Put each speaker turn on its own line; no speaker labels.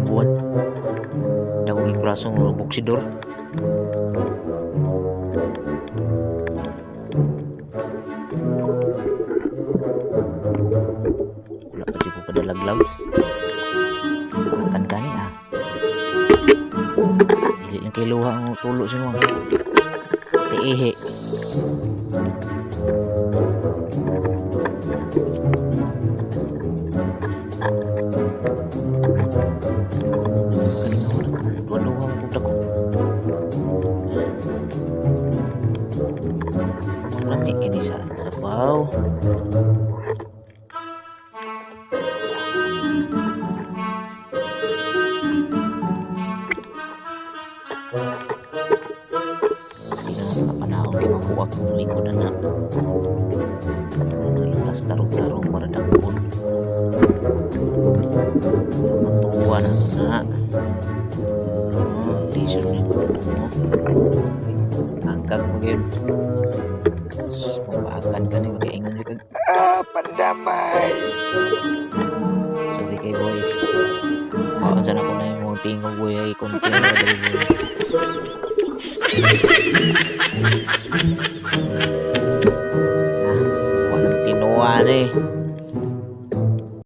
buwan. Dagong ikrasong buksidor. Wala pa siya ko kadalaglaw. Makan kanin Dili lang kay luha ang tulo siya mo. Tiihi. Lami kini sa sabaw. Panahon kay makuha kong lingkod na ilas tarong-tarong para dagpon matuwa na ito na t-shirt niyo mo angkag mo yun mabakan ka na mag-iingon likod pandamay sorry kay boy maon sana ko na yung mga tingog boy ay konti na